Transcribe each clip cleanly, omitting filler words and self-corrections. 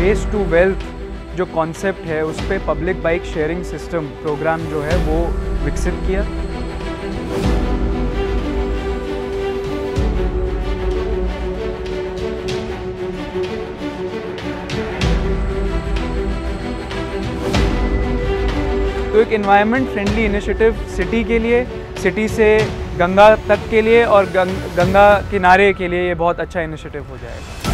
Waste to wealth जो concept है उस पर public bike sharing system program जो है वो विकसित किया। तो एक एनवायरनमेंट फ्रेंडली इनिशिएटिव सिटी के लिए, सिटी से गंगा तक के लिए और गंगा किनारे के लिए ये बहुत अच्छा इनिशिएटिव हो जाएगा।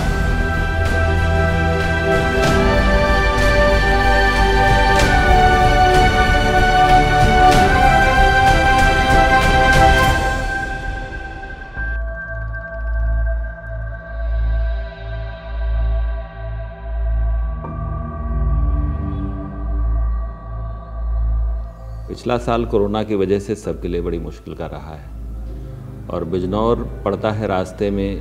पिछला साल कोरोना की वजह से सबके लिए बड़ी मुश्किल का रहा है और बिजनौर पड़ता है रास्ते में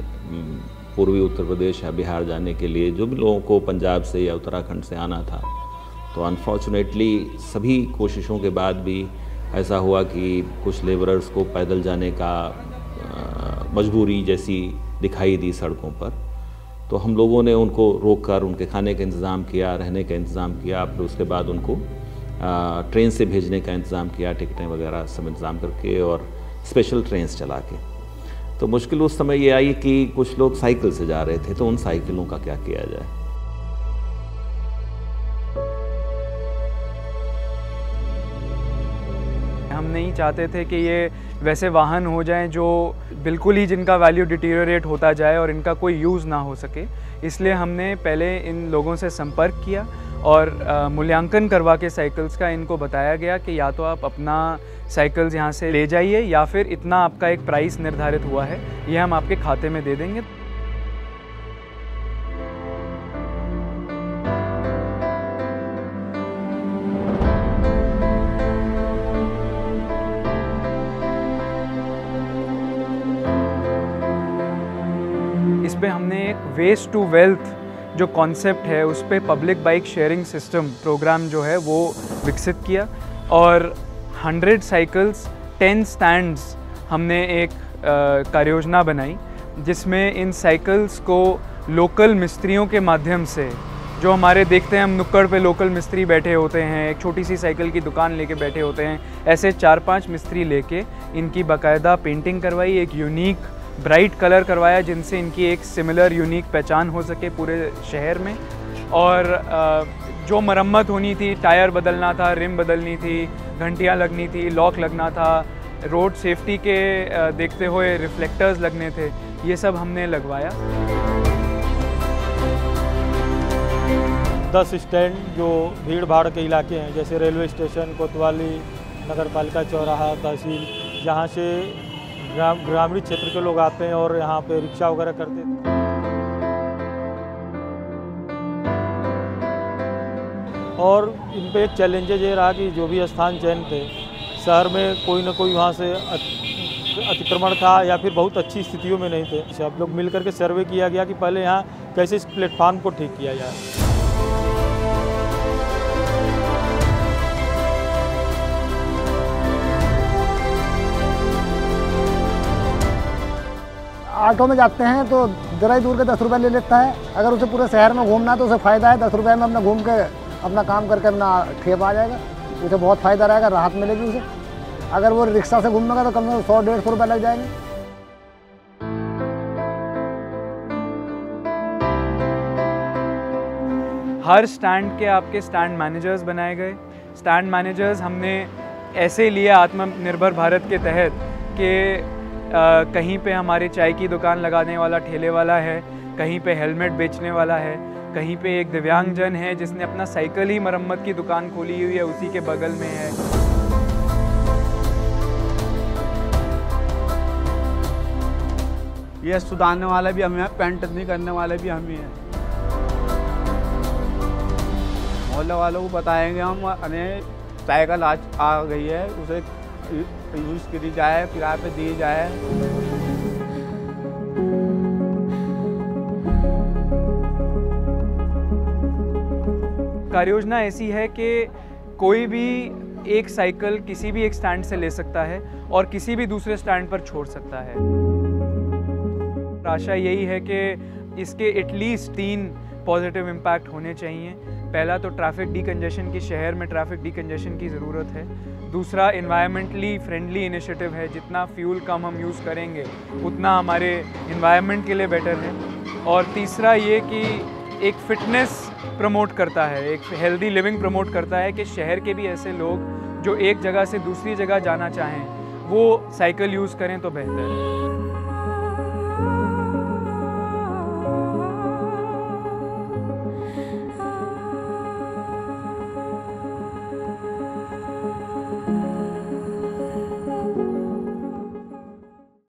पूर्वी उत्तर प्रदेश या बिहार जाने के लिए। जो भी लोगों को पंजाब से या उत्तराखंड से आना था, तो अनफॉर्चुनेटली सभी कोशिशों के बाद भी ऐसा हुआ कि कुछ लेबरर्स को पैदल जाने का मजबूरी जैसी दिखाई दी सड़कों पर। तो हम लोगों ने उनको रोककर उनके खाने का इंतज़ाम किया, रहने का इंतज़ाम किया, फिर उसके बाद उनको ट्रेन से भेजने का इंतज़ाम किया, टिकटें वगैरह सब इंतज़ाम करके और स्पेशल ट्रेन्स चला के। तो मुश्किल उस समय ये आई कि कुछ लोग साइकिल से जा रहे थे, तो उन साइकिलों का क्या किया जाए। हम नहीं चाहते थे कि ये वैसे वाहन हो जाएं जो बिल्कुल ही जिनका वैल्यू डिटीरियोरेट होता जाए और इनका कोई यूज़ ना हो सके। इसलिए हमने पहले इन लोगों से संपर्क किया और मूल्यांकन करवा के साइकिल्स का इनको बताया गया कि या तो आप अपना साइकिल्स यहाँ से ले जाइए या फिर इतना आपका एक प्राइस निर्धारित हुआ है, ये हम आपके खाते में दे देंगे। इस पे हमने एक वेस्ट टू वेल्थ जो कॉन्सेप्ट है उस पर public bike sharing system program जो है वो विकसित किया और 100 साइकिल्स 10 स्टैंड्स हमने एक कार्ययोजना बनाई, जिसमें इन साइकिल्स को लोकल मिस्त्रियों के माध्यम से, जो हमारे देखते हैं हम नुक्कड़ पे लोकल मिस्त्री बैठे होते हैं, एक छोटी सी साइकिल की दुकान लेके बैठे होते हैं, ऐसे 4-5 मिस्त्री लेके इनकी बाकायदा पेंटिंग करवाई, एक यूनिक ब्राइट कलर करवाया जिनसे इनकी एक सिमिलर यूनिक पहचान हो सके पूरे शहर में। और जो मरम्मत होनी थी, टायर बदलना था, रिम बदलनी थी, घंटियां लगनी थी, लॉक लगना था, रोड सेफ्टी के देखते हुए रिफ्लेक्टर्स लगने थे, ये सब हमने लगवाया। 10 स्टैंड जो भीड़ भाड़ के इलाके हैं, जैसे रेलवे स्टेशन, कोतवाली, नगरपालिका चौराहा, तहसील, जहाँ से ग्रामीण क्षेत्र के लोग आते हैं और यहाँ पे रिक्शा वगैरह करते थे। और इन पे एक चैलेंजेज ये रहा कि जो भी स्थान चयन थे, शहर में कोई ना कोई वहाँ से अतिक्रमण था या फिर बहुत अच्छी स्थितियों में नहीं थे। सब लोग मिल करके सर्वे किया गया कि पहले यहाँ कैसे इस प्लेटफार्म को ठीक किया जाए। ऑटो में जाते हैं तो जरा ही दूर के 10 रुपये ले लेता है। अगर उसे पूरे शहर में घूमना है तो उसे फ़ायदा है, 10 रुपये में अपना घूम के अपना काम करके अपना खेप आ जाएगा, उसे बहुत फ़ायदा रहेगा, राहत मिलेगी उसे। अगर वो रिक्शा से घूमेगा तो कम से कम 100-150 रुपये लग जाएंगे। हर स्टैंड के आपके स्टैंड मैनेजर्स बनाए गए। स्टैंड मैनेजर्स हमने ऐसे लिए आत्मनिर्भर भारत के तहत कि कहीं पे हमारे चाय की दुकान लगाने वाला ठेले वाला है, कहीं पे हेलमेट बेचने वाला है, कहीं पे एक दिव्यांगजन है जिसने अपना साइकिल ही मरम्मत की दुकान खोली हुई है, उसी के बगल में है। ये सुधारने वाला भी हम हैं, पेंट नहीं करने वाले भी हम ही हैं। मोहल्ले वालों को बताएंगे हम, अने साइकिल आ गई है, उसे यूज़ करी जाए, किराए पे दी जाए। कार्ययोजना ऐसी है कि कोई भी एक साइकिल किसी भी एक स्टैंड से ले सकता है और किसी भी दूसरे स्टैंड पर छोड़ सकता है। आशा यही है कि इसके एटलीस्ट 3 पॉजिटिव इम्पैक्ट होने चाहिए। पहला तो ट्रैफिक डीकंजेशन की, शहर में ट्रैफिक डीकंजेशन की ज़रूरत है। दूसरा इन्वायरमेंटली फ्रेंडली इनिशिएटिव है, जितना फ्यूल कम हम यूज़ करेंगे उतना हमारे इन्वायरमेंट के लिए बेटर है। और तीसरा ये कि एक फ़िटनेस प्रमोट करता है, एक हेल्दी लिविंग प्रमोट करता है कि शहर के भी ऐसे लोग जो एक जगह से दूसरी जगह जाना चाहें वो साइकिल यूज़ करें तो बेहतर है।